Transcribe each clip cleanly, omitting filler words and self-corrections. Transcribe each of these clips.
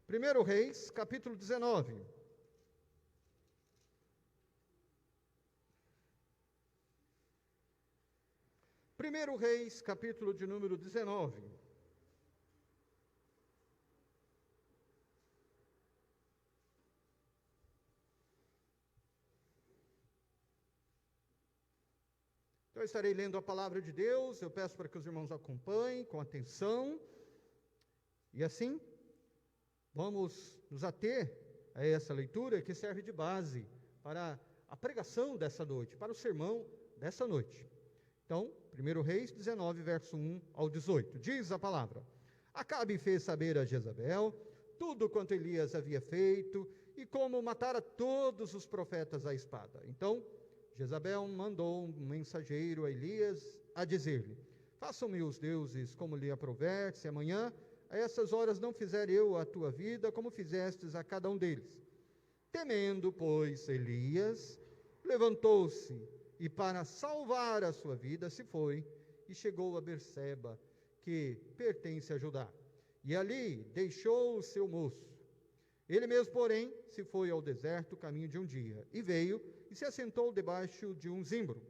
1 Reis, capítulo 19. Primeiro Reis, capítulo de número 19. Então, eu estarei lendo a palavra de Deus. Eu peço para que os irmãos acompanhem com atenção. E assim, vamos nos ater a essa leitura que serve de base para a pregação dessa noite, para o sermão dessa noite. Então, 1 Reis 19, verso 1 ao 18. Diz a palavra: Acabe fez saber a Jezabel tudo quanto Elias havia feito e como matara todos os profetas à espada. Então, Jezabel mandou um mensageiro a Elias a dizer-lhe: Façam-me os deuses como lhe aprouver, se amanhã a essas horas não fizer eu a tua vida como fizestes a cada um deles. Temendo, pois, Elias, levantou-se e para salvar a sua vida se foi e chegou a Berseba, que pertence a Judá. E ali deixou o seu moço. Ele mesmo, porém, se foi ao deserto, caminho de um dia, e veio e se assentou debaixo de um zimbro,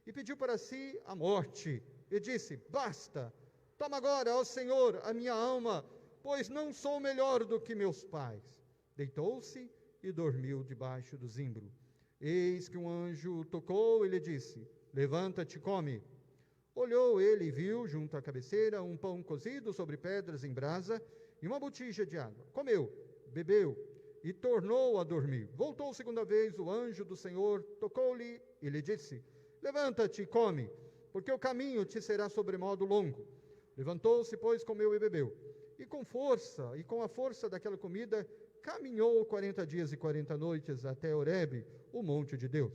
e pediu para si a morte, e disse: Basta, toma agora, ó Senhor, a minha alma, pois não sou melhor do que meus pais. Deitou-se e dormiu debaixo do zimbro. Eis que um anjo tocou e lhe disse: Levanta-te e come. Olhou ele e viu, junto à cabeceira, um pão cozido sobre pedras em brasa e uma botija de água. Comeu, bebeu e tornou a dormir. Voltou segunda vez o anjo do Senhor, tocou-lhe e lhe disse: Levanta-te e come, porque o caminho te será sobremodo longo. Levantou-se, pois, comeu e bebeu. E com a força daquela comida, caminhou 40 dias e 40 noites até Horebe, o monte de Deus.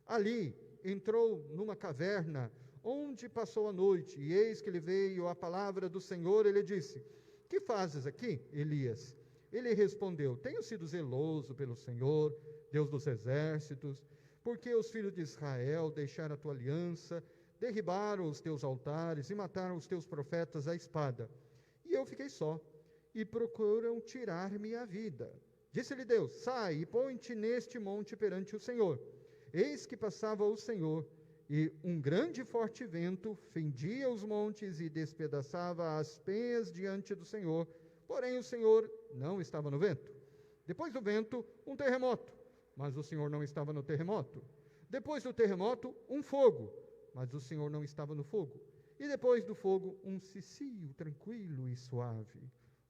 Ali entrou numa caverna, onde passou a noite, e eis que lhe veio a palavra do Senhor, e lhe disse: Que fazes aqui, Elias? Ele respondeu: Tenho sido zeloso pelo Senhor, Deus dos exércitos, porque os filhos de Israel deixaram a tua aliança, derribaram os teus altares e mataram os teus profetas à espada. E eu fiquei só, e procuram tirar-me a vida. Disse-lhe Deus: Sai e põe-te neste monte perante o Senhor. Eis que passava o Senhor, e um grande e forte vento fendia os montes e despedaçava as penhas diante do Senhor, porém o Senhor não estava no vento. Depois do vento, um terremoto, mas o Senhor não estava no terremoto. Depois do terremoto, um fogo, mas o Senhor não estava no fogo. E depois do fogo, um cicio tranquilo e suave.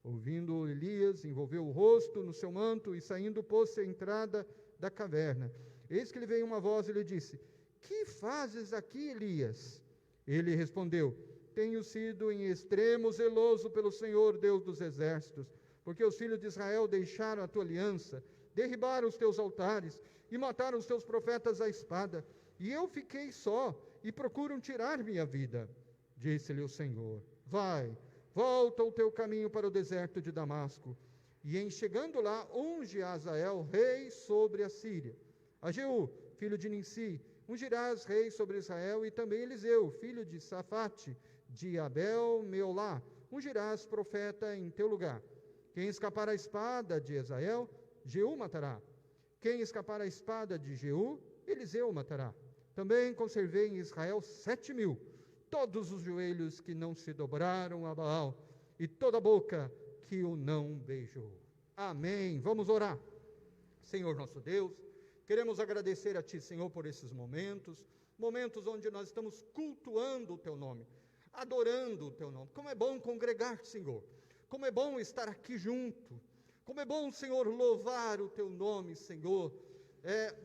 Ouvindo Elias, envolveu o rosto no seu manto e saindo pôs-se à entrada da caverna. Eis que lhe veio uma voz e lhe disse: Que fazes aqui, Elias? Ele respondeu: Tenho sido em extremo zeloso pelo Senhor, Deus dos exércitos, porque os filhos de Israel deixaram a tua aliança, derribaram os teus altares e mataram os teus profetas à espada. E eu fiquei só, e procuram tirar-me a vida. Disse-lhe o Senhor: Vai, volta o teu caminho para o deserto de Damasco, e em chegando lá, unge a Azael, rei sobre a Síria. A Jeú, filho de Ninsi, ungirás rei sobre Israel, e também Eliseu, filho de Safate, de Abel-Meolá, ungirás profeta em teu lugar. Quem escapar à espada de Azael, Jeú matará. Quem escapar à espada de Jeú, Eliseu matará. Também conservei em Israel 7.000, todos os joelhos que não se dobraram a Baal, e toda a boca que o não beijou. Amém. Vamos orar. Senhor nosso Deus, queremos agradecer a Ti, Senhor, por esses momentos onde nós estamos cultuando o Teu nome, adorando o Teu nome. Como é bom congregar, Senhor. Como é bom estar aqui junto. Como é bom, Senhor, louvar o Teu nome, Senhor.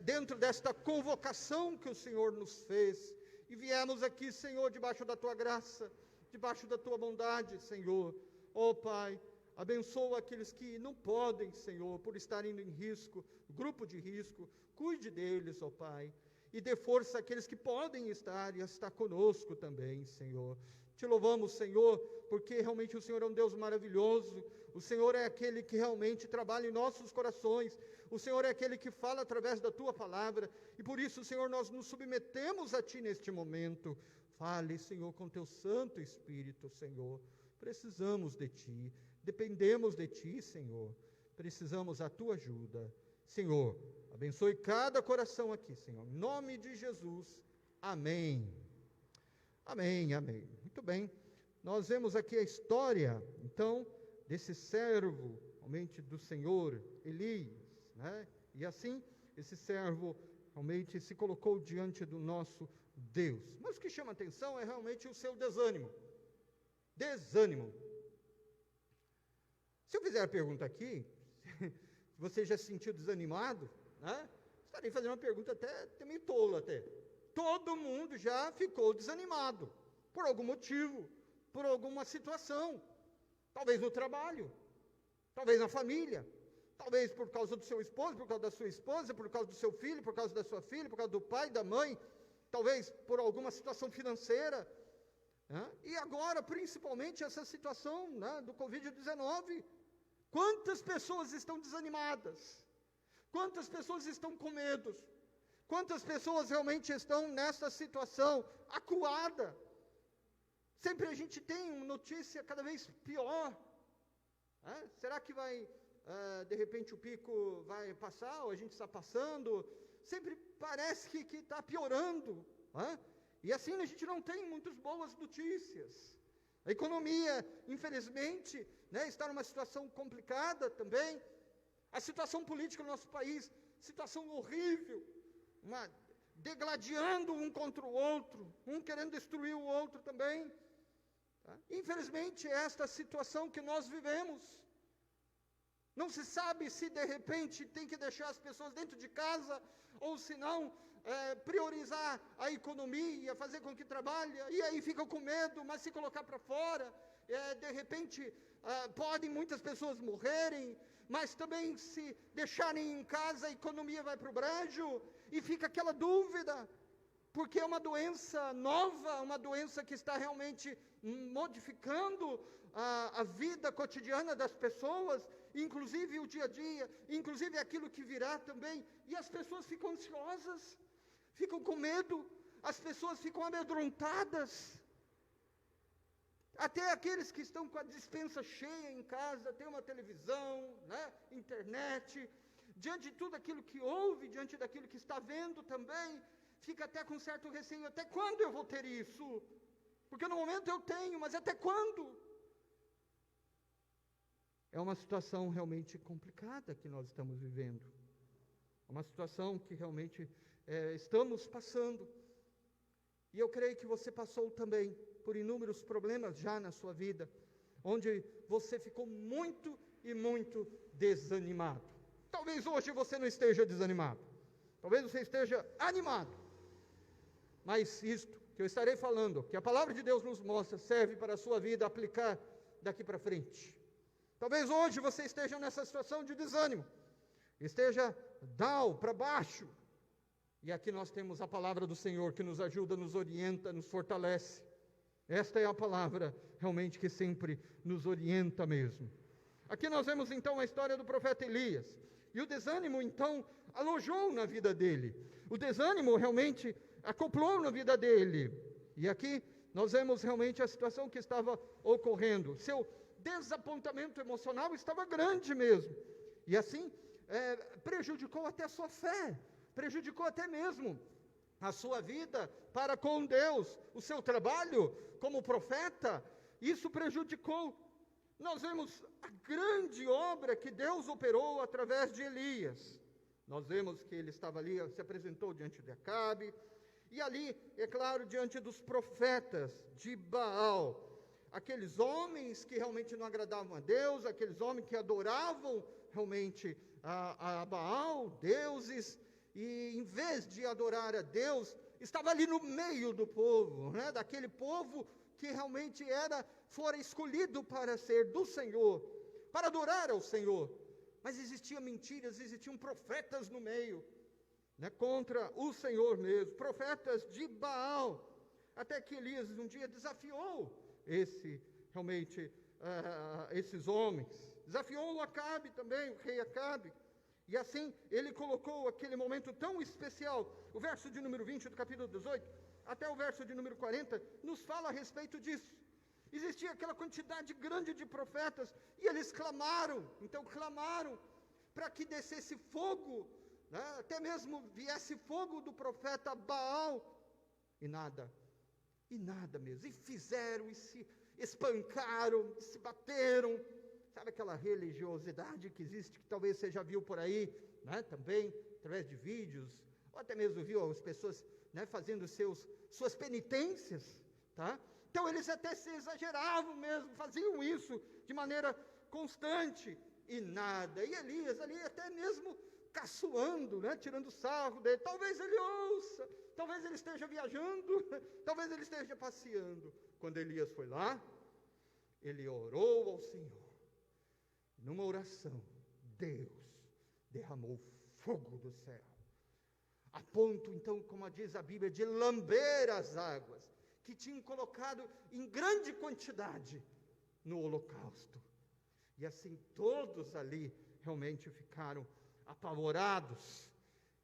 Dentro desta convocação que o Senhor nos fez, e viemos aqui, Senhor, debaixo da Tua graça, debaixo da Tua bondade, Senhor. Ó Pai, abençoa aqueles que não podem, Senhor, por estarem em risco, grupo de risco. Cuide deles, ó Pai, e dê força àqueles que podem estar e está conosco também, Senhor. Te louvamos, Senhor, porque realmente o Senhor é um Deus maravilhoso. O Senhor é aquele que realmente trabalha em nossos corações. O Senhor é aquele que fala através da Tua palavra. E por isso, Senhor, nós nos submetemos a Ti neste momento. Fale, Senhor, com Teu Santo Espírito, Senhor. Precisamos de Ti, dependemos de Ti, Senhor. precisamos da tua ajuda. Senhor, abençoe cada coração aqui, Senhor, em nome de Jesus, amém. Amém, amém. Muito bem, nós vemos aqui a história, então, desse servo, realmente, do Senhor, Elias, né? E assim, esse servo, realmente, se colocou diante do nosso Deus. Mas o que chama atenção é realmente o seu desânimo. Desânimo. Se eu fizer a pergunta aqui, se você já se sentiu desanimado, né? Estarei fazendo uma pergunta até meio tola até. Todo mundo já ficou desanimado, por algum motivo, por alguma situação. Talvez no trabalho, talvez na família, talvez por causa do seu esposo, por causa da sua esposa, por causa do seu filho, por causa da sua filha, por causa do pai, da mãe, talvez por alguma situação financeira. Né? E agora, principalmente, essa situação, né, do Covid-19. Quantas pessoas estão desanimadas? Quantas pessoas estão com medo? Quantas pessoas realmente estão nessa situação acuada? Sempre a gente tem uma notícia cada vez pior. Né? Será que vai, de repente, o pico vai passar, ou a gente está passando? Sempre parece que está piorando. Né? E assim a gente não tem muitas boas notícias. A economia, infelizmente, né, está numa situação complicada também. A situação política no nosso país, situação horrível, degladiando um contra o outro, um querendo destruir o outro também. Tá? Infelizmente, é esta situação que nós vivemos. Não se sabe se de repente tem que deixar as pessoas dentro de casa, ou se não, priorizar a economia, fazer com que trabalhe, e aí ficam com medo, mas se colocar para fora, de repente, podem muitas pessoas morrerem, mas também se deixarem em casa, a economia vai para o brejo, e fica aquela dúvida, porque é uma doença nova, uma doença que está realmente modificando a vida cotidiana das pessoas, inclusive o dia a dia, inclusive aquilo que virá também, e as pessoas ficam ansiosas, ficam com medo, as pessoas ficam amedrontadas. Até aqueles que estão com a despensa cheia em casa, tem uma televisão, né, internet, diante de tudo aquilo que ouve, diante daquilo que está vendo também, fica até com certo receio, até quando eu vou ter isso? Porque no momento eu tenho, mas até quando? É uma situação realmente complicada que nós estamos vivendo. É uma situação que realmente estamos passando. E eu creio que você passou também por inúmeros problemas já na sua vida, onde você ficou muito e muito desanimado. Talvez hoje você não esteja desanimado. Talvez você esteja animado. Mas isto que eu estarei falando, que a palavra de Deus nos mostra, serve para a sua vida aplicar daqui para frente. Talvez hoje você esteja nessa situação de desânimo, esteja down, para baixo. E aqui nós temos a palavra do Senhor que nos ajuda, nos orienta, nos fortalece. Esta é a palavra realmente que sempre nos orienta mesmo. Aqui nós vemos então a história do profeta Elias. E o desânimo então alojou na vida dele. O desânimo realmente acoplou na vida dele. E aqui nós vemos realmente a situação que estava ocorrendo. Seu desapontamento emocional estava grande mesmo. E assim prejudicou até a sua fé. Prejudicou até mesmo a sua vida para com Deus, o seu trabalho como profeta, isso prejudicou. Nós vemos a grande obra que Deus operou através de Elias. Nós vemos que ele estava ali, se apresentou diante de Acabe, e ali, é claro, diante dos profetas de Baal, aqueles homens que realmente não agradavam a Deus, aqueles homens que adoravam realmente a Baal, deuses, e em vez de adorar a Deus, estava ali no meio do povo, né? Daquele povo que realmente fora escolhido para ser do Senhor, para adorar ao Senhor. Mas existiam mentiras, existiam profetas no meio, né? Contra o Senhor mesmo, profetas de Baal. Até que Elias um dia desafiou esses homens, desafiou o Acabe também, o rei Acabe. E assim, ele colocou aquele momento tão especial. O verso de número 20 do capítulo 18, até o verso de número 40, nos fala a respeito disso. existia aquela quantidade grande de profetas, e eles clamaram, então clamaram, para que descesse fogo, né? Até mesmo viesse fogo do profeta Baal, e nada mesmo, e fizeram, e se espancaram, e se bateram, sabe aquela religiosidade que existe, que talvez você já viu por aí, né? Também, através de vídeos, ou até mesmo viu as pessoas, né, fazendo suas penitências, tá? Então eles até se exageravam mesmo, faziam isso de maneira constante, e nada, e Elias ali até mesmo caçoando, né, tirando sarro dele, talvez ele ouça, talvez ele esteja viajando, talvez ele esteja passeando. Quando Elias foi lá, ele orou ao Senhor, numa oração, Deus derramou fogo do céu, a ponto então, como diz a Bíblia, de lamber as águas, que tinham colocado em grande quantidade no holocausto. E assim todos ali realmente ficaram apavorados.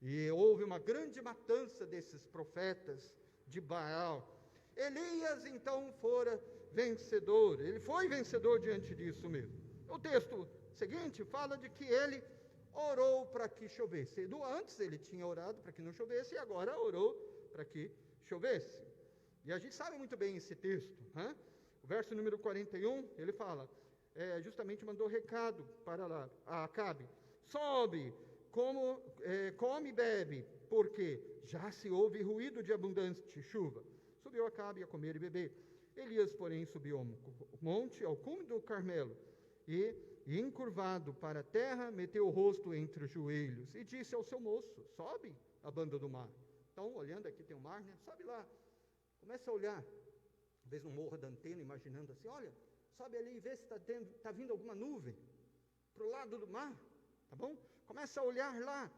E houve uma grande matança desses profetas de Baal. Elias então fora vencedor. Ele foi vencedor diante disso mesmo. O texto seguinte fala de que ele orou para que chovesse. Antes ele tinha orado para que não chovesse e agora orou para que chovesse. E a gente sabe muito bem esse texto, né? O verso número 41, ele fala, justamente mandou recado para lá, a Acabe, sobe, come e bebe, porque já se ouve ruído de abundante chuva. Subiu Acabe a comer e beber. Elias, porém, subiu ao monte, ao cume do Carmelo, e encurvado para a terra, meteu o rosto entre os joelhos, e disse ao seu moço, sobe a banda do mar. Então, olhando aqui tem o mar, né? Sobe lá. Começa a olhar, talvez não morra da antena, imaginando assim, olha, sobe ali e vê se está vindo alguma nuvem para o lado do mar, tá bom? Começa a olhar lá,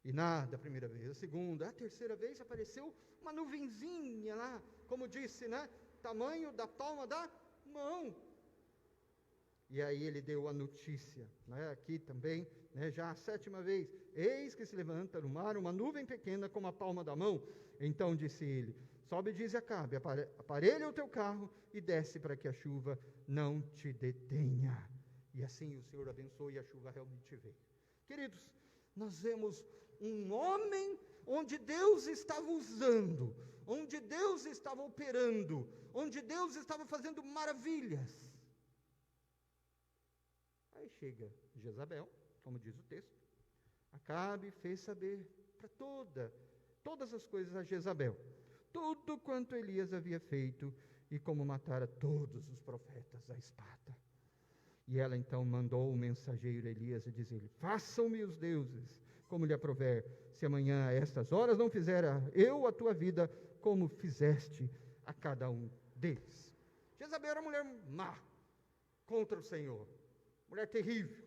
e nada a primeira vez, a segunda, a terceira vez apareceu uma nuvenzinha lá, como disse, né? Tamanho da palma da mão. E aí ele deu a notícia, né? Aqui também, né? Já a sétima vez, eis que se levanta no mar uma nuvem pequena como a palma da mão. Então disse ele, sobe e diz a Acabe, aparelha o teu carro e desce para que a chuva não te detenha. E assim o Senhor abençoou e a chuva realmente veio. Queridos, nós vemos um homem onde Deus estava usando, onde Deus estava operando, onde Deus estava fazendo maravilhas. Aí chega Jezabel, como diz o texto, Acabe fez saber para todas as coisas a Jezabel, tudo quanto Elias havia feito e como matara todos os profetas à espada. E ela então mandou o mensageiro Elias e dizer-lhe, façam-me os deuses, como lhe aprouver, se amanhã a estas horas não fizera eu a tua vida, como fizeste a cada um deles. Jezabel era uma mulher má, contra o Senhor, mulher terrível,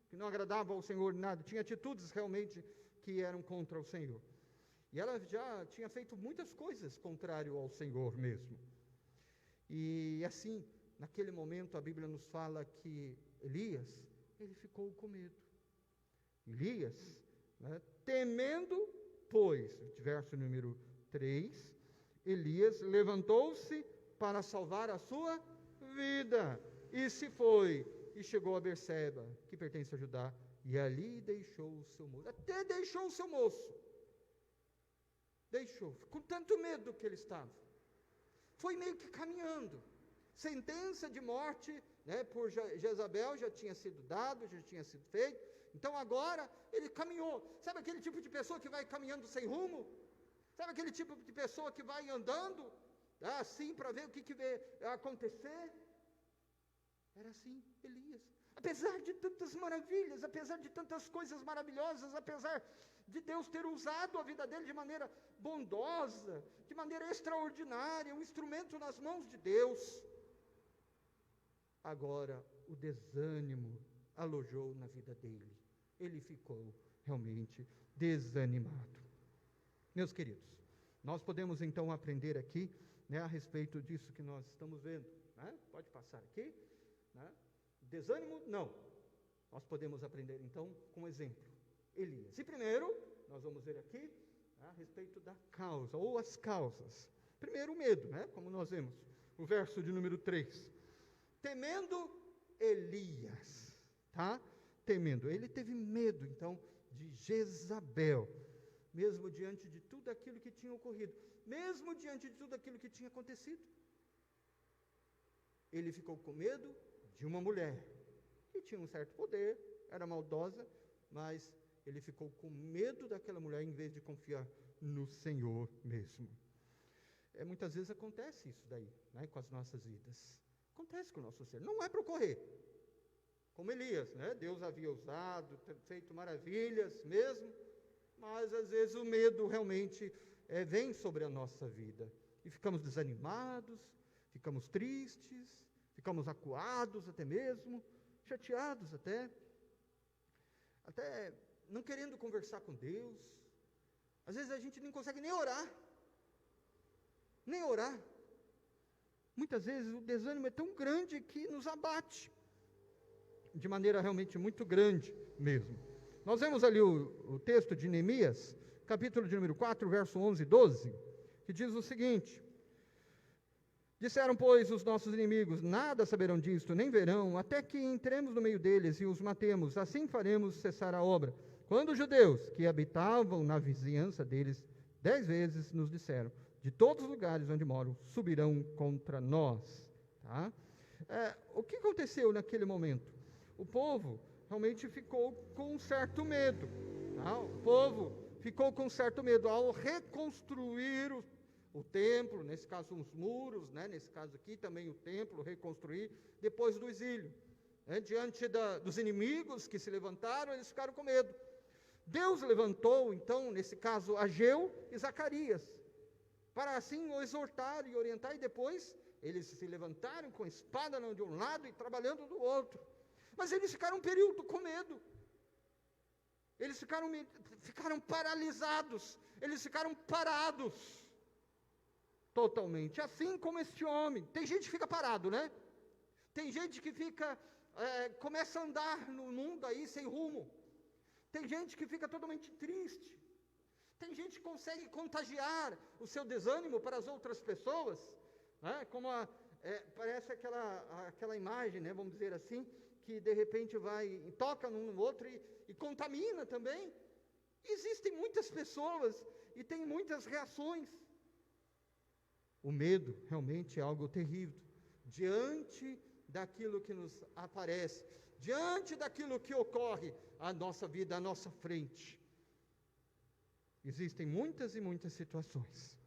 que não agradava ao Senhor nada, tinha atitudes realmente que eram contra o Senhor. E ela já tinha feito muitas coisas contrário ao Senhor mesmo. E assim, naquele momento a Bíblia nos fala que Elias, ele ficou com medo. Elias, né, temendo, pois, verso número 3, Elias levantou-se para salvar a sua vida, e se foi, e chegou a Berseba, que pertence a Judá, e ali deixou o seu moço, até deixou o seu moço, deixou, com tanto medo que ele estava, foi meio que caminhando, sentença de morte, né, por Jezabel já tinha sido dado, já tinha sido feito, então agora ele caminhou, sabe aquele tipo de pessoa que vai caminhando sem rumo? Sabe aquele tipo de pessoa que vai andando, assim, para ver o que vai acontecer? Era assim, Elias. Apesar de tantas maravilhas, apesar de tantas coisas maravilhosas, apesar de Deus ter usado a vida dele de maneira bondosa, de maneira extraordinária, um instrumento nas mãos de Deus, agora o desânimo alojou na vida dele. Ele ficou realmente desanimado. Meus queridos, nós podemos então aprender aqui, né, a respeito disso que nós estamos vendo, né? Pode passar aqui, né? Desânimo, não. Nós podemos aprender então com um exemplo, Elias. E primeiro, nós vamos ver aqui, né, a respeito da causa, ou as causas. Primeiro o medo, né, como nós vemos. o verso de número 3. Temendo Elias, tá? Temendo. Ele teve medo, então, de Jezabel, mesmo diante de tudo aquilo que tinha ocorrido, mesmo diante de tudo aquilo que tinha acontecido. Ele ficou com medo de uma mulher, que tinha um certo poder, era maldosa, mas ele ficou com medo daquela mulher, em vez de confiar no Senhor mesmo. Muitas vezes acontece isso daí, né, com as nossas vidas. Acontece com o nosso ser. Não é para ocorrer. Como Elias, né? Deus havia usado, feito maravilhas mesmo, mas às vezes o medo realmente vem sobre a nossa vida. E ficamos desanimados, ficamos tristes, ficamos acuados até mesmo, chateados até não querendo conversar com Deus. Às vezes a gente nem consegue nem orar. Muitas vezes o desânimo é tão grande que nos abate, de maneira realmente muito grande mesmo. Nós vemos ali o texto de Neemias, capítulo de número 4, verso 11 e 12, que diz o seguinte: disseram, pois, os nossos inimigos, nada saberão disto, nem verão, até que entremos no meio deles e os matemos, assim faremos cessar a obra. Quando os judeus que habitavam na vizinhança deles 10 vezes nos disseram, de todos os lugares onde moram, subirão contra nós. Tá? O que aconteceu naquele momento? O povo realmente ficou com um certo medo. Tá? O povo ficou com um certo medo ao reconstruir o templo, nesse caso os muros, né? Nesse caso aqui também o templo, reconstruir depois do exílio. Diante dos inimigos que se levantaram, eles ficaram com medo. Deus levantou, então, nesse caso, Ageu e Zacarias, para assim o exortar e orientar, e depois eles se levantaram com a espada de um lado e trabalhando do outro. Mas eles ficaram um período com medo. Eles ficaram paralisados, eles ficaram parados, totalmente. Assim como este homem. Tem gente que fica parado, né? Tem gente que começa a andar no mundo aí sem rumo. Tem gente que fica totalmente triste. Tem gente que consegue contagiar o seu desânimo para as outras pessoas, né? Como parece aquela imagem, né? Vamos dizer assim, que de repente vai e toca num no outro e contamina também. Existem muitas pessoas e tem muitas reações. O medo realmente é algo terrível. Diante daquilo que nos aparece, diante daquilo que ocorre à nossa vida, à nossa frente. Existem muitas e muitas situações.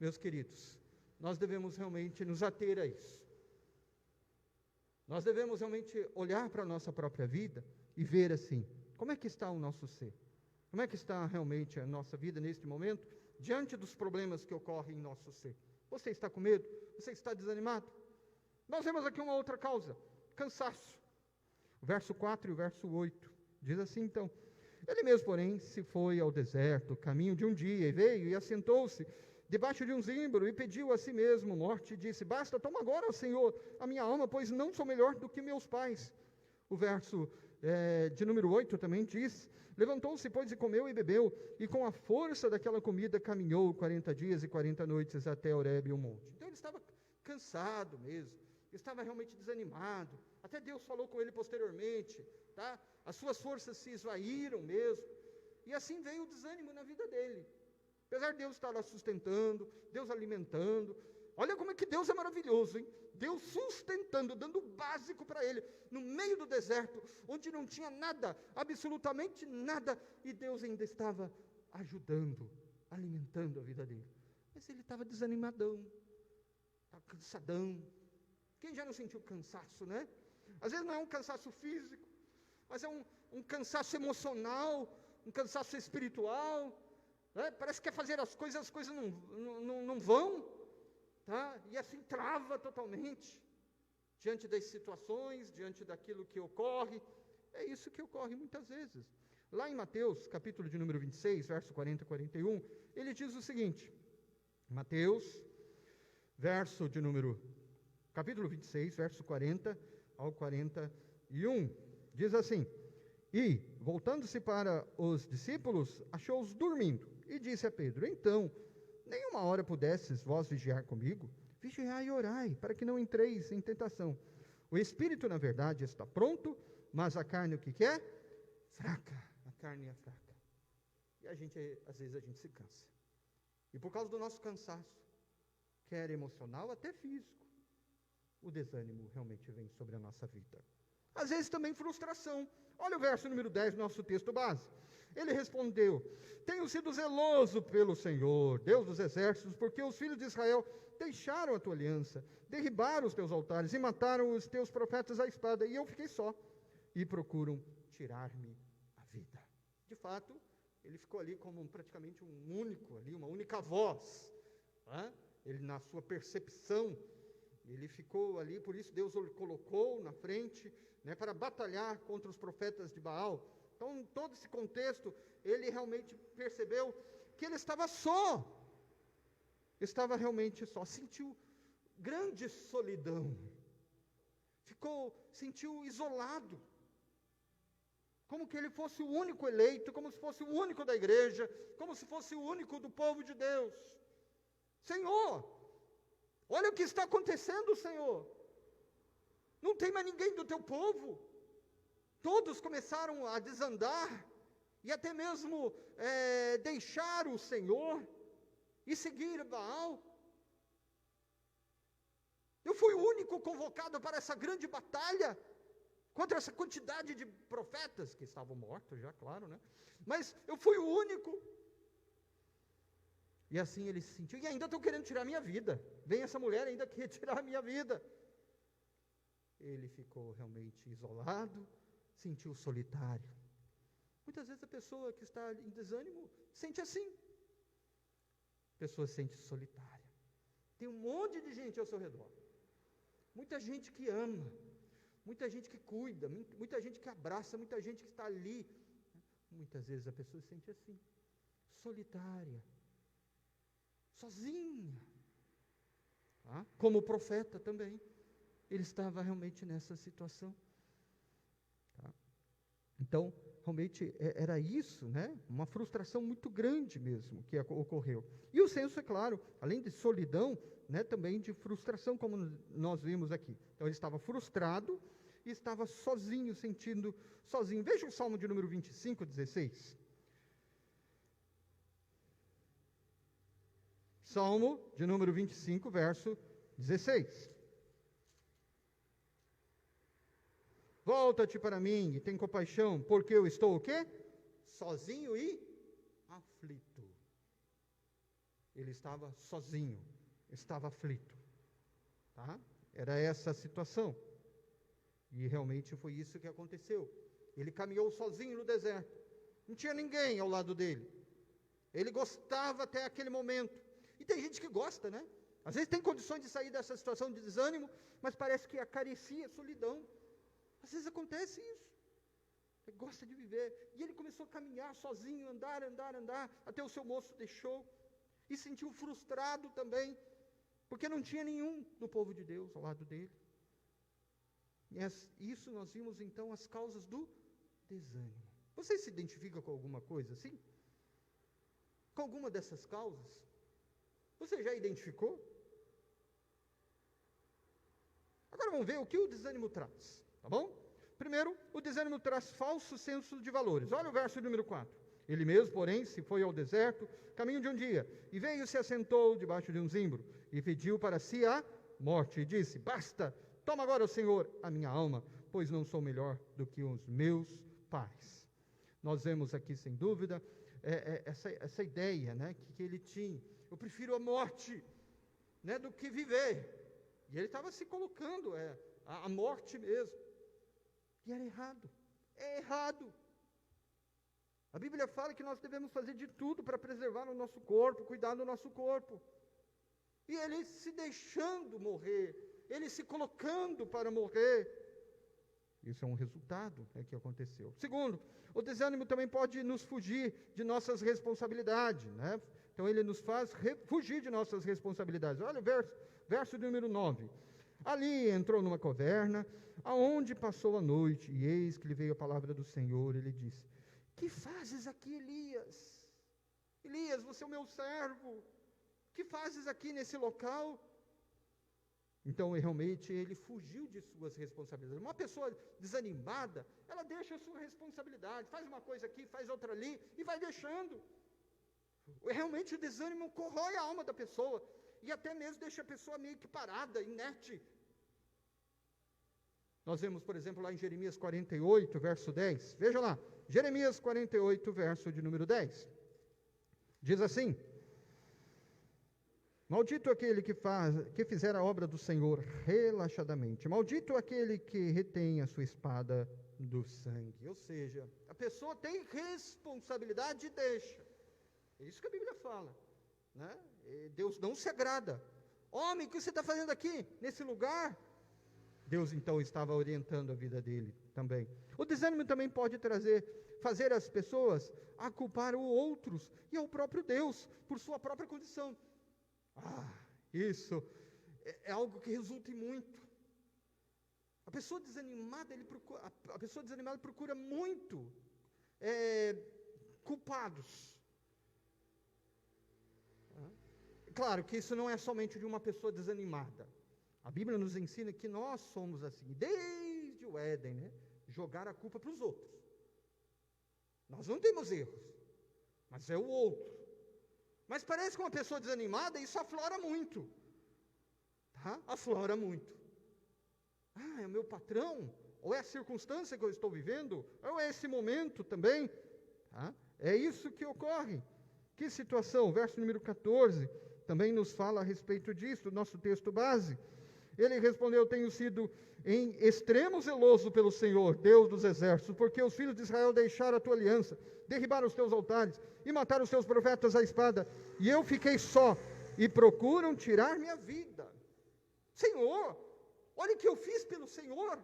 Meus queridos, nós devemos realmente nos ater a isso. Nós devemos realmente olhar para a nossa própria vida e ver assim, como é que está o nosso ser? Como é que está realmente a nossa vida neste momento, diante dos problemas que ocorrem em nosso ser? Você está com medo? Você está desanimado? Nós vemos aqui uma outra causa, cansaço. O verso 4 e o verso 8, diz assim então, ele mesmo, porém, se foi ao deserto, caminho de um dia, e veio e assentou-se debaixo de um zimbro, e pediu a si mesmo morte, e disse, basta, toma agora, Senhor, a minha alma, pois não sou melhor do que meus pais. O verso de número 8 também diz, levantou-se, pois, e comeu e bebeu, e com a força daquela comida caminhou 40 dias e 40 noites até Horebe, o monte. Então ele estava cansado mesmo, estava realmente desanimado, até Deus falou com ele posteriormente, tá? As suas forças se esvaíram mesmo, e assim veio o desânimo na vida dele. Apesar de Deus estar lá sustentando, Deus alimentando, olha como é que Deus é maravilhoso, hein? Deus sustentando, dando o básico para ele, no meio do deserto, onde não tinha nada, absolutamente nada, e Deus ainda estava ajudando, alimentando a vida dele. Mas ele estava desanimadão, estava cansadão. Quem já não sentiu cansaço, né? Às vezes não é um cansaço físico, mas é um cansaço emocional, um cansaço espiritual, né? Parece que quer fazer as coisas não vão, tá? E assim trava totalmente, diante das situações, diante daquilo que ocorre. É isso que ocorre muitas vezes. Lá em Mateus, capítulo de número 26, verso 40 e 41, ele diz o seguinte, Mateus, capítulo 26, verso 40 ao 41, diz assim, e, voltando-se para os discípulos, achou-os dormindo, e disse a Pedro, então, nenhuma hora pudesses vós vigiar comigo? vigiai e orai, para que não entreis em tentação. O espírito, na verdade, está pronto, mas a carne o que quer? Fraca. A carne é fraca. E às vezes a gente se cansa. E por causa do nosso cansaço, quer emocional, até físico, o desânimo realmente vem sobre a nossa vida. Às vezes também frustração. Olha o verso número 10 do nosso texto base. Ele respondeu: tenho sido zeloso pelo Senhor, Deus dos exércitos, porque os filhos de Israel deixaram a tua aliança, derribaram os teus altares e mataram os teus profetas à espada, e eu fiquei só, e procuram tirar-me a vida. De fato, ele ficou ali como praticamente um único, ali, uma única voz. Ele, na sua percepção, ele ficou ali, por isso Deus o colocou na frente, para batalhar contra os profetas de Baal. Então, em todo esse contexto, ele realmente percebeu que ele estava só. Estava realmente só. Sentiu grande solidão. Sentiu isolado. Como que ele fosse o único eleito, como se fosse o único da igreja, como se fosse o único do povo de Deus. Senhor, olha o que está acontecendo, Senhor. Não tem mais ninguém do teu povo. Todos começaram a desandar e até mesmo deixar o Senhor e seguir Baal. Eu fui o único convocado para essa grande batalha contra essa quantidade de profetas que estavam mortos já, claro, né? Mas eu fui o único. E assim ele se sentiu, e ainda estão querendo tirar a minha vida. Vem essa mulher ainda quer tirar a minha vida. Ele ficou realmente isolado, sentiu solitário. Muitas vezes a pessoa que está em desânimo sente assim. A pessoa se sente solitária. Tem um monte de gente ao seu redor. Muita gente que ama, muita gente que cuida, muita gente que abraça, muita gente que está ali. Muitas vezes a pessoa se sente assim, solitária, sozinha. Como o profeta também, ele estava realmente nessa situação. Então, realmente era isso, uma frustração muito grande mesmo que ocorreu. E o senso, é claro, além de solidão, também de frustração, como nós vimos aqui. Então, ele estava frustrado e estava sozinho, sentindo sozinho. Veja o Salmo de número 25, 16. Salmo de número 25, verso 16. Volta-te para mim e tem compaixão, porque eu estou o quê? Sozinho e aflito. Ele estava sozinho, estava aflito. Era essa a situação. E realmente foi isso que aconteceu. Ele caminhou sozinho no deserto. Não tinha ninguém ao lado dele. Ele gostava até aquele momento. E tem gente que gosta, Às vezes tem condições de sair dessa situação de desânimo, mas parece que acaricia a solidão. Às vezes acontece isso. Ele gosta de viver. E ele começou a caminhar sozinho, andar, até o seu moço deixou. E sentiu frustrado também, porque não tinha nenhum do povo de Deus ao lado dele. E isso nós vimos então as causas do desânimo. Você se identifica com alguma coisa assim? Com alguma dessas causas? Você já identificou? Agora vamos ver o que o desânimo traz. Tá bom? Primeiro, o desânimo traz falso senso de valores. Olha o verso número 4. Ele mesmo, porém, se foi ao deserto, caminho de um dia, e veio e se assentou debaixo de um zimbro, e pediu para si a morte, e disse: basta, toma agora, Senhor, a minha alma, pois não sou melhor do que os meus pais. Nós vemos aqui, sem dúvida, essa ideia, que ele tinha. Eu prefiro a morte, do que viver. E ele estava se colocando, a morte mesmo. E era errado. É errado. A Bíblia fala que nós devemos fazer de tudo para preservar o nosso corpo, cuidar do nosso corpo. E ele se deixando morrer, ele se colocando para morrer. Isso é um resultado que aconteceu. Segundo, o desânimo também pode nos fugir de nossas responsabilidades, Então ele nos faz fugir de nossas responsabilidades. Olha o verso número 9. Ali entrou numa caverna, aonde passou a noite, e eis que lhe veio a palavra do Senhor, ele disse: que fazes aqui, Elias? Elias, você é o meu servo. Que fazes aqui nesse local? Então, realmente, ele fugiu de suas responsabilidades. Uma pessoa desanimada, ela deixa a sua responsabilidade, faz uma coisa aqui, faz outra ali, e vai deixando. Realmente, o desânimo corrói a alma da pessoa, e até mesmo deixa a pessoa meio que parada, inerte. Nós vemos, por exemplo, lá em Jeremias 48, verso 10. Veja lá, Jeremias 48, verso de número 10. Diz assim: maldito aquele que fizer a obra do Senhor relaxadamente. Maldito aquele que retém a sua espada do sangue. Ou seja, a pessoa tem responsabilidade e deixa. É isso que a Bíblia fala, né? Deus não se agrada. Homem, o que você está fazendo aqui, nesse lugar? Deus então estava orientando a vida dele também. O desânimo também pode fazer as pessoas a culpar os outros e ao próprio Deus por sua própria condição. Isso é algo que resulta em muito. A pessoa desanimada, procura muito culpados. Claro que isso não é somente de uma pessoa desanimada. A Bíblia nos ensina que nós somos assim, desde o Éden, né? Jogar a culpa para os outros. Nós não temos erros, mas é o outro. Mas parece que uma pessoa desanimada, isso aflora muito. Tá? Aflora muito. É o meu patrão, ou é a circunstância que eu estou vivendo, ou é esse momento também. Tá? É isso que ocorre. Que situação? Verso número 14, também nos fala a respeito disso, nosso texto base. Ele respondeu: tenho sido em extremo zeloso pelo Senhor, Deus dos exércitos, porque os filhos de Israel deixaram a tua aliança, derribaram os teus altares e mataram os teus profetas à espada, e eu fiquei só, e procuram tirar minha vida. Senhor, olha o que eu fiz pelo Senhor.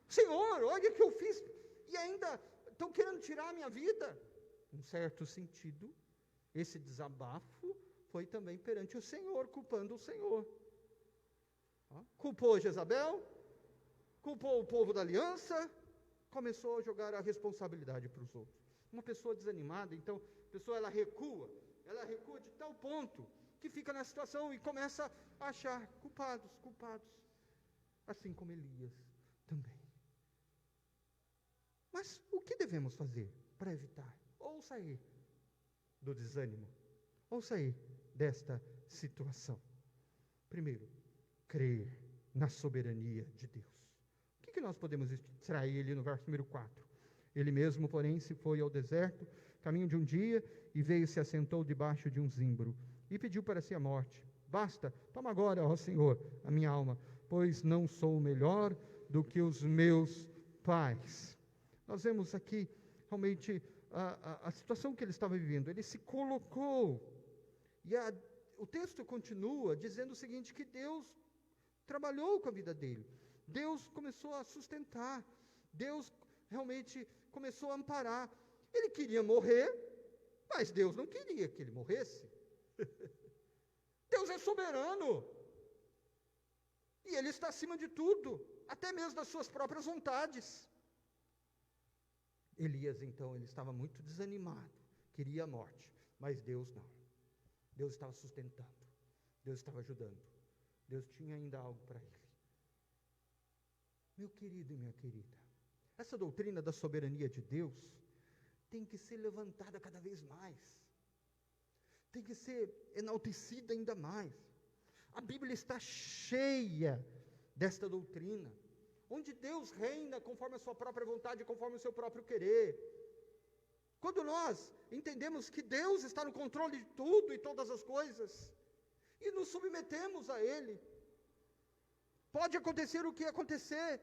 Senhor, olha o que eu fiz, e ainda estão querendo tirar a minha vida. Em certo sentido, esse desabafo foi também perante o Senhor, culpando o Senhor. Culpou Jezabel, culpou o povo da aliança, começou a jogar a responsabilidade para os outros. Uma pessoa desanimada, então, a pessoa ela recua de tal ponto que fica na situação e começa a achar culpados, assim como Elias também. Mas o que devemos fazer para evitar ou sair do desânimo, ou sair desta situação? Primeiro, crer na soberania de Deus. O que nós podemos extrair ali no verso número 4? Ele mesmo, porém, se foi ao deserto, caminho de um dia, e veio e se assentou debaixo de um zimbro, e pediu para si a morte. Basta, toma agora, ó Senhor, a minha alma, pois não sou melhor do que os meus pais. Nós vemos aqui, realmente, a situação que ele estava vivendo. Ele se colocou, e o texto continua dizendo o seguinte, que Deus trabalhou com a vida dele. Deus começou a sustentar. Deus realmente começou a amparar. Ele queria morrer, mas Deus não queria que ele morresse. Deus é soberano. E Ele está acima de tudo, até mesmo das suas próprias vontades. Elias, então, ele estava muito desanimado, queria a morte, mas Deus não. Deus estava sustentando, Deus estava ajudando, Deus tinha ainda algo para ele. Meu querido e minha querida, essa doutrina da soberania de Deus tem que ser levantada cada vez mais, tem que ser enaltecida ainda mais. A Bíblia está cheia desta doutrina, onde Deus reina conforme a sua própria vontade, conforme o seu próprio querer. Quando nós entendemos que Deus está no controle de tudo e todas as coisas, e nos submetemos a Ele, pode acontecer o que acontecer,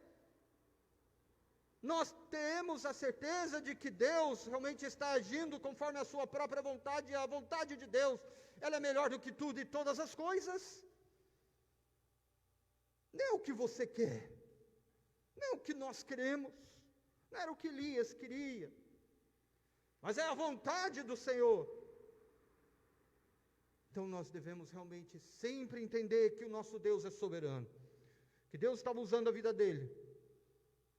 nós temos a certeza de que Deus realmente está agindo conforme a sua própria vontade, e a vontade de Deus, ela é melhor do que tudo e todas as coisas. Não é o que você quer, não é o que nós queremos, não era o que Elias queria, mas é a vontade do Senhor. Então nós devemos realmente sempre entender que o nosso Deus é soberano, que Deus estava usando a vida dele,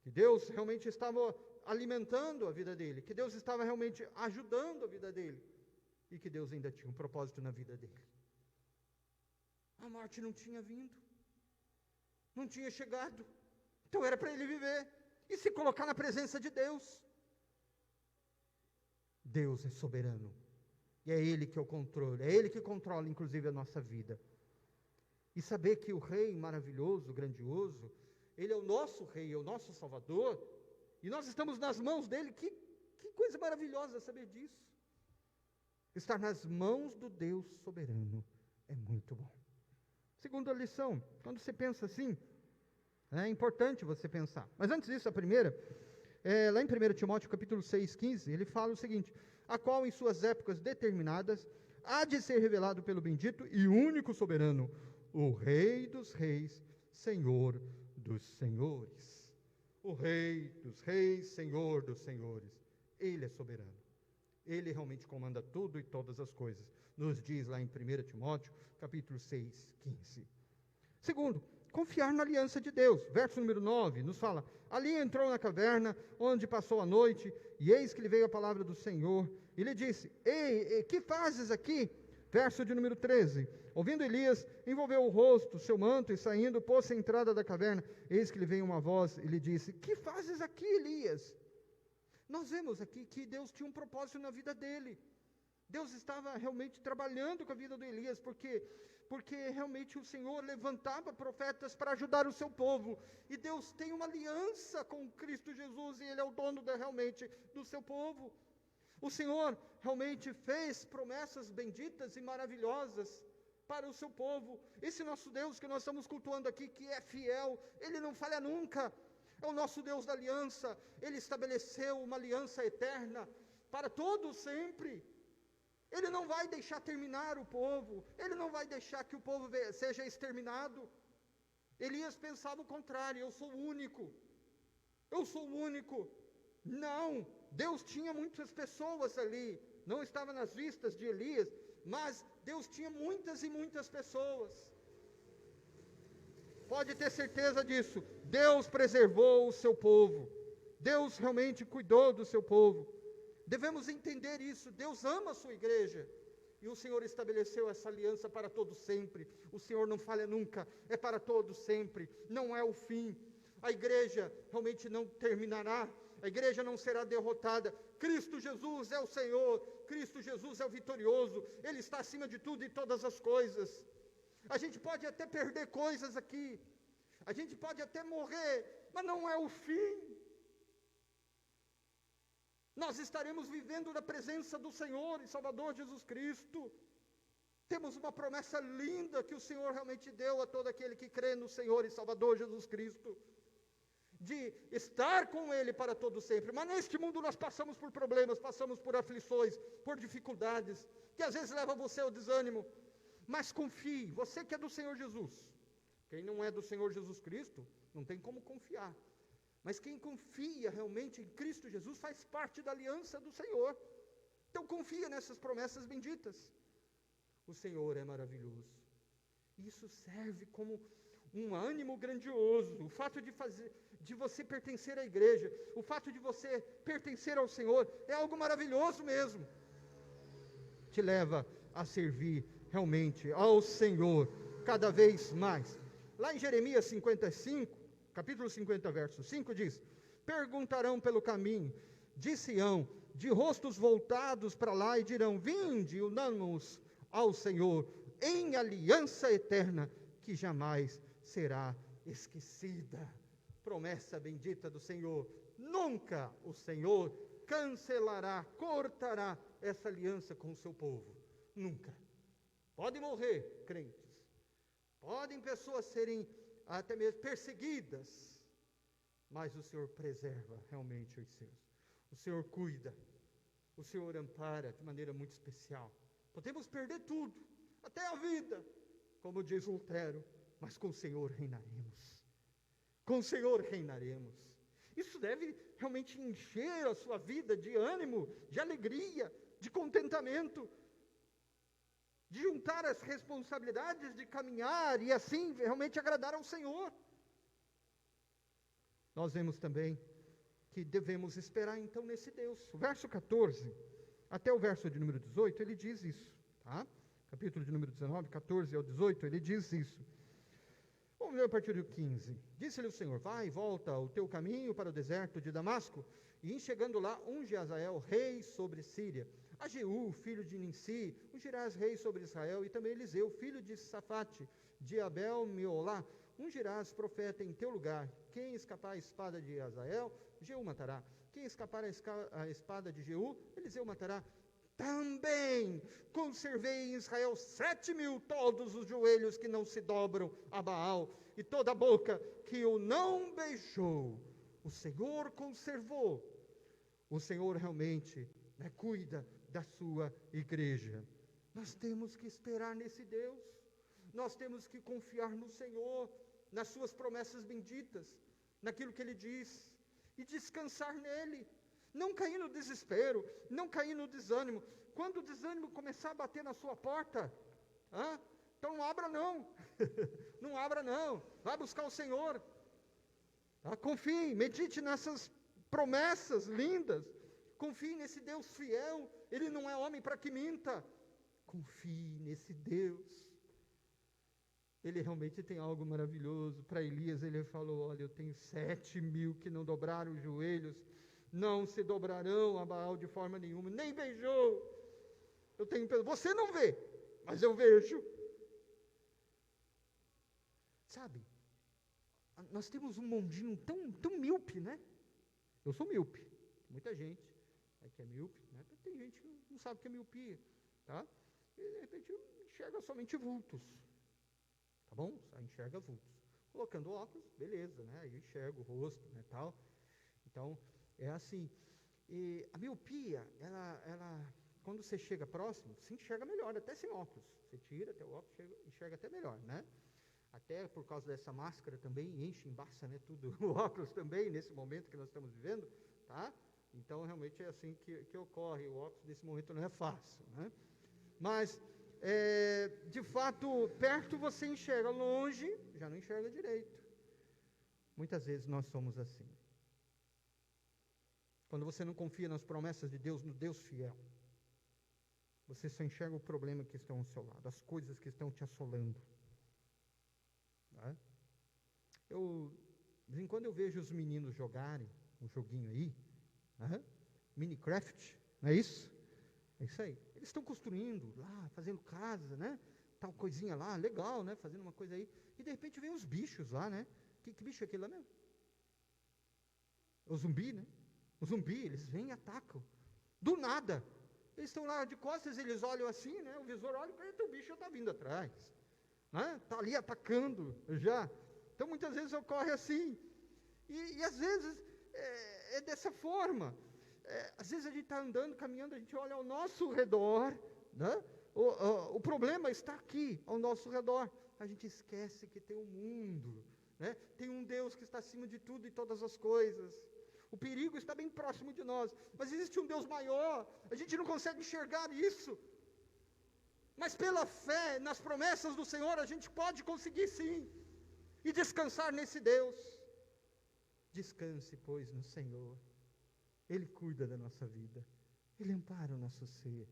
que Deus realmente estava alimentando a vida dele, que Deus estava realmente ajudando a vida dele, e que Deus ainda tinha um propósito na vida dele. A morte não tinha vindo, não tinha chegado. Então era para ele viver e se colocar na presença de Deus. Deus é soberano. E é Ele que é o controle, é Ele que controla, inclusive, a nossa vida. E saber que o Rei maravilhoso, grandioso, Ele é o nosso Rei, é o nosso Salvador, e nós estamos nas mãos dEle, que coisa maravilhosa saber disso. Estar nas mãos do Deus soberano é muito bom. Segunda lição, quando você pensa assim, é importante você pensar. Mas antes disso, a primeira, lá em 1 Timóteo capítulo 6, 15, ele fala o seguinte: a qual em suas épocas determinadas há de ser revelado pelo bendito e único soberano, o Rei dos reis, Senhor dos senhores. O Rei dos reis, Senhor dos senhores. Ele é soberano. Ele realmente comanda tudo e todas as coisas. Nos diz lá em 1 Timóteo, capítulo 6, 15. Segundo, confiar na aliança de Deus. Verso número 9 nos fala: ali entrou na caverna, onde passou a noite, e eis que lhe veio a palavra do Senhor, e lhe disse: ei, que fazes aqui? Verso de número 13, ouvindo Elias, envolveu o rosto, seu manto, e saindo, pôs-se à entrada da caverna. Eis que lhe veio uma voz, e lhe disse: que fazes aqui, Elias? Nós vemos aqui que Deus tinha um propósito na vida dele. Deus estava realmente trabalhando com a vida do Elias, porque realmente o Senhor levantava profetas para ajudar o seu povo, e Deus tem uma aliança com Cristo Jesus, e Ele é o dono realmente do seu povo. O Senhor realmente fez promessas benditas e maravilhosas para o seu povo. Esse nosso Deus que nós estamos cultuando aqui, que é fiel, Ele não falha nunca, é o nosso Deus da aliança. Ele estabeleceu uma aliança eterna para todos sempre. Ele não vai deixar terminar o povo, Ele não vai deixar que o povo seja exterminado. Elias pensava o contrário: eu sou o único, eu sou o único. Não, Deus tinha muitas pessoas ali, não estava nas vistas de Elias, mas Deus tinha muitas e muitas pessoas. Pode ter certeza disso, Deus preservou o seu povo, Deus realmente cuidou do seu povo. Devemos entender isso. Deus ama a sua igreja, e o Senhor estabeleceu essa aliança para todos sempre. O Senhor não falha nunca, é para todos sempre, não é o fim. A igreja realmente não terminará, a igreja não será derrotada. Cristo Jesus é o Senhor, Cristo Jesus é o vitorioso, Ele está acima de tudo e todas as coisas. A gente pode até perder coisas aqui, a gente pode até morrer, mas não é o fim. Nós estaremos vivendo na presença do Senhor e Salvador Jesus Cristo. Temos uma promessa linda que o Senhor realmente deu a todo aquele que crê no Senhor e Salvador Jesus Cristo, de estar com Ele para todo sempre. Mas neste mundo nós passamos por problemas, passamos por aflições, por dificuldades, que às vezes levam você ao desânimo. Mas confie, você que é do Senhor Jesus. Quem não é do Senhor Jesus Cristo, não tem como confiar. Mas quem confia realmente em Cristo Jesus faz parte da aliança do Senhor. Então confia nessas promessas benditas. O Senhor é maravilhoso. Isso serve como um ânimo grandioso. O fato de você pertencer à igreja, o fato de você pertencer ao Senhor, é algo maravilhoso mesmo. Te leva a servir realmente ao Senhor cada vez mais. Lá em Jeremias 55, capítulo 50, verso 5, diz: perguntarão pelo caminho de Sião, de rostos voltados para lá, e dirão: vinde, unamos ao Senhor, em aliança eterna, que jamais será esquecida. Promessa bendita do Senhor: nunca o Senhor cancelará, cortará essa aliança com o seu povo. Nunca. Pode morrer crentes, podem pessoas serem até mesmo perseguidas, mas o Senhor preserva realmente os seus. O Senhor cuida, o Senhor ampara de maneira muito especial. Podemos perder tudo, até a vida, como diz Lutero, mas com o Senhor reinaremos. Com o Senhor reinaremos. Isso deve realmente encher a sua vida de ânimo, de alegria, de contentamento, de juntar as responsabilidades de caminhar e assim realmente agradar ao Senhor. Nós vemos também que devemos esperar então nesse Deus. O verso 14 até o verso de número 18, ele diz isso, tá? capítulo de número 19, 14 ao 18, ele diz isso. Vamos ler a partir do 15. Disse-lhe o Senhor: vai e volta o teu caminho para o deserto de Damasco, e em chegando lá, unge Azael rei sobre Síria. A Jeú, filho de Ninsi, ungirás rei sobre Israel, e também Eliseu, filho de Safate, de Abel-Meolá, ungirás profeta em teu lugar. Quem escapar à espada de Azael, Jeú matará. Quem escapar à espada de Jeú, Eliseu matará. Também conservei em Israel 7.000 todos os joelhos que não se dobram a Baal, e toda a boca que o não beijou. O Senhor conservou. O Senhor realmente cuida da sua igreja. Nós temos que esperar nesse Deus. Nós temos que confiar no Senhor, nas suas promessas benditas, naquilo que Ele diz, e descansar nele. Não cair no desespero, não cair no desânimo. Quando o desânimo começar a bater na sua porta, então não abra não. Não abra não. Vai buscar o Senhor. Confie, medite nessas promessas lindas. Confie nesse Deus fiel. Ele não é homem para que minta. Confie nesse Deus. Ele realmente tem algo maravilhoso. Para Elias ele falou: olha, eu tenho 7.000 que não dobraram os joelhos, não se dobrarão a Baal de forma nenhuma, nem beijou. Você não vê, mas eu vejo. Sabe, nós temos um mundinho tão míope, né? Eu sou míope. Muita gente que é míope, né? Tem gente que não sabe o que é miopia, tá? E de repente enxerga somente vultos, tá bom? Só enxerga vultos. Colocando óculos, beleza, né? Aí enxerga o rosto, né, tal. Então, é assim. E a miopia, ela quando você chega próximo, se enxerga melhor, até sem óculos. Você tira até o óculos, enxerga até melhor, né? Até por causa dessa máscara também, enche, embaça, né, tudo, o óculos também, nesse momento que nós estamos vivendo, tá? Então, realmente é assim que ocorre, o óculos nesse momento não é fácil, né? Mas, de fato, perto você enxerga, longe, já não enxerga direito. Muitas vezes nós somos assim. Quando você não confia nas promessas de Deus, no Deus fiel, você só enxerga o problema que estão ao seu lado, as coisas que estão te assolando. Tá? De vez em quando eu vejo os meninos jogarem um joguinho aí, Minecraft, não é isso? É isso aí. Eles estão construindo lá, fazendo casa, né? Tal coisinha lá, legal, né? Fazendo uma coisa aí. E de repente vem os bichos lá, né? Que bicho é aquele lá mesmo? O zumbi, né? O zumbi, eles vêm e atacam. Do nada. Eles estão lá de costas, eles olham assim, né? O visor olha para ele, o bicho está vindo atrás. Está ali atacando já. Então, muitas vezes ocorre assim. E às vezes, é dessa forma. Às vezes a gente está andando, caminhando, a gente olha ao nosso redor, né? O problema está aqui, ao nosso redor. A gente esquece que tem um mundo, né? Tem um Deus que está acima de tudo e todas as coisas. O perigo está bem próximo de nós, mas existe um Deus maior, a gente não consegue enxergar isso. Mas pela fé, nas promessas do Senhor, a gente pode conseguir sim, e descansar nesse Deus. Descanse, pois, no Senhor. Ele cuida da nossa vida, Ele ampara o nosso ser.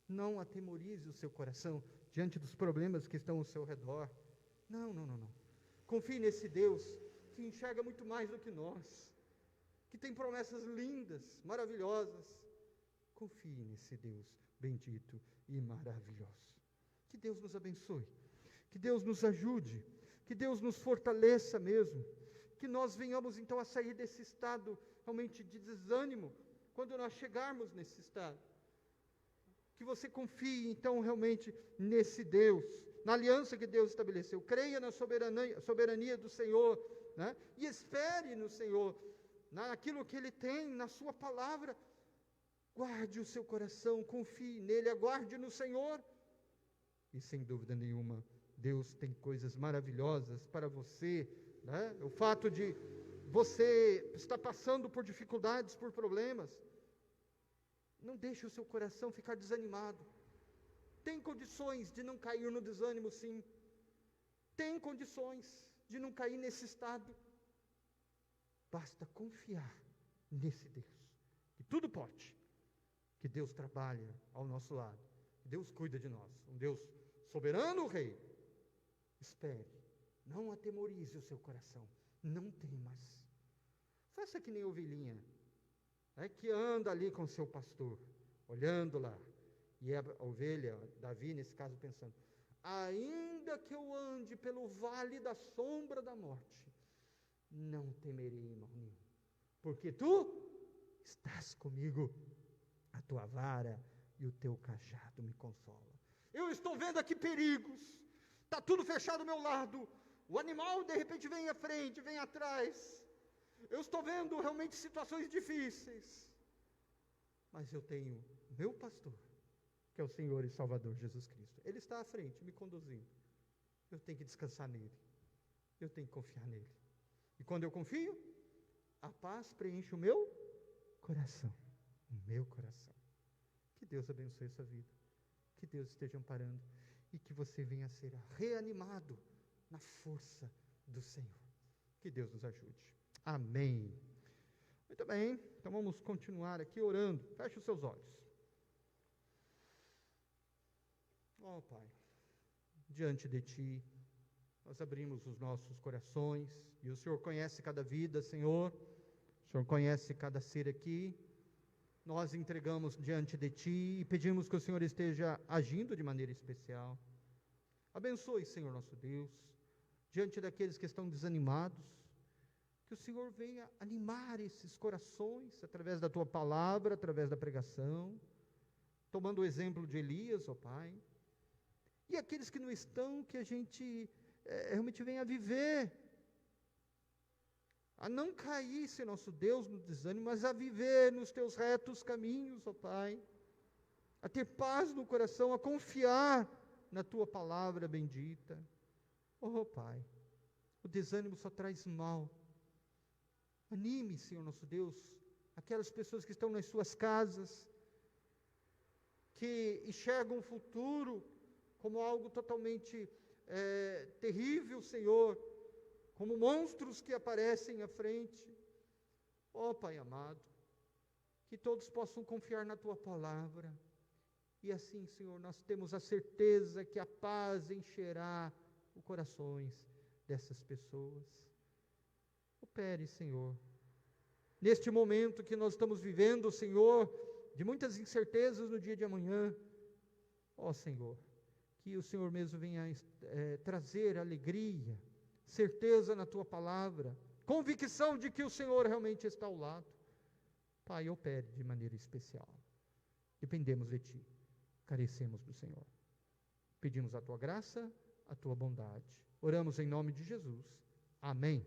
Não atemorize o seu coração diante dos problemas que estão ao seu redor. Não. Confie nesse Deus que enxerga muito mais do que nós, que tem promessas lindas, maravilhosas. Confie nesse Deus bendito e maravilhoso. Que Deus nos abençoe, que Deus nos ajude, que Deus nos fortaleça mesmo, que nós venhamos então a sair desse estado realmente de desânimo, quando nós chegarmos nesse estado. Que você confie então realmente nesse Deus, na aliança que Deus estabeleceu. Creia na soberania do Senhor, né? E espere no Senhor, naquilo que Ele tem, na sua palavra. Guarde o seu coração, confie nele, aguarde no Senhor. E sem dúvida nenhuma, Deus tem coisas maravilhosas para você, né? O fato de você estar passando por dificuldades, por problemas, não deixe o seu coração ficar desanimado. Tem condições de não cair no desânimo, sim. Tem condições de não cair nesse estado. Basta confiar nesse Deus, que tudo pode, que Deus trabalha ao nosso lado, que Deus cuida de nós, um Deus soberano Rei, espere, não atemorize o seu coração, não temas. Faça que nem ovelhinha, que anda ali com o seu pastor, olhando lá, e a ovelha, Davi, nesse caso, pensando: ainda que eu ande pelo vale da sombra da morte, não temerei mal nenhum, porque tu estás comigo, a tua vara e o teu cajado me consolam. Eu estou vendo aqui perigos, está tudo fechado ao meu lado, o animal de repente vem à frente, vem atrás, eu estou vendo realmente situações difíceis, mas eu tenho meu pastor, que é o Senhor e Salvador Jesus Cristo. Ele está à frente, me conduzindo. Eu tenho que descansar nele, eu tenho que confiar nele. E quando eu confio, a paz preenche o meu coração, o meu coração. Que Deus abençoe essa vida, que Deus esteja amparando, e que você venha a ser reanimado na força do Senhor. Que Deus nos ajude. Amém. Muito bem, então vamos continuar aqui orando. Feche os seus olhos. Ó Pai, diante de Ti, nós abrimos os nossos corações, e o Senhor conhece cada vida, Senhor, o Senhor conhece cada ser aqui. Nós entregamos diante de Ti e pedimos que o Senhor esteja agindo de maneira especial. Abençoe, Senhor nosso Deus, diante daqueles que estão desanimados, que o Senhor venha animar esses corações, através da Tua palavra, através da pregação, tomando o exemplo de Elias, ó Pai, e aqueles que não estão, que a gente realmente venha a viver, a não cair, Senhor nosso Deus, no desânimo, mas a viver nos Teus retos caminhos, ó Pai, a ter paz no coração, a confiar na Tua palavra bendita. Ó Pai, o desânimo só traz mal. Anime, Senhor nosso Deus, aquelas pessoas que estão nas suas casas, que enxergam o futuro como algo totalmente terrível, Senhor, como monstros que aparecem à frente. Ó Pai amado, que todos possam confiar na Tua palavra, e assim, Senhor, nós temos a certeza que a paz encherá os corações dessas pessoas. Opere, Senhor, neste momento que nós estamos vivendo, Senhor, de muitas incertezas no dia de amanhã. Ó Senhor, que o Senhor mesmo venha trazer alegria, certeza na Tua palavra, convicção de que o Senhor realmente está ao lado. Pai, opere de maneira especial. Dependemos de Ti, carecemos do Senhor. Pedimos a Tua graça, a Tua bondade. Oramos em nome de Jesus. Amém.